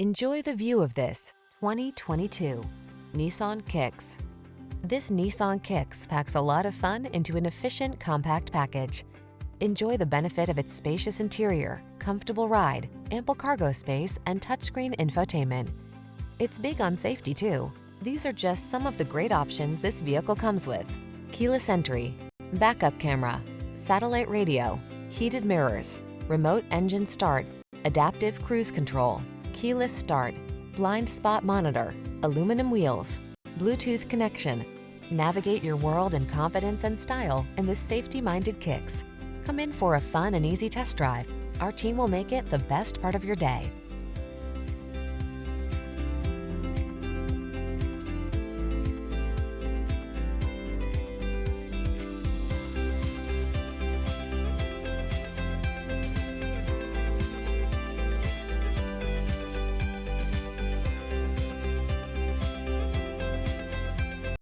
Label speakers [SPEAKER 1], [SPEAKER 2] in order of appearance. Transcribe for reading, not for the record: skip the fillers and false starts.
[SPEAKER 1] Enjoy the view of this 2022 Nissan Kicks. This Nissan Kicks packs a lot of fun into an efficient, compact package. Enjoy the benefit of its spacious interior, comfortable ride, ample cargo space, and touchscreen infotainment. It's big on safety too. These are just some of the great options this vehicle comes with: keyless entry, backup camera, satellite radio, heated mirrors, remote engine start, adaptive cruise control, keyless start, blind spot monitor, aluminum wheels, Bluetooth connection. Navigate your world in confidence and style in this safety-minded Kicks. Come in for a fun and easy test drive. Our team will make it the best part of your day.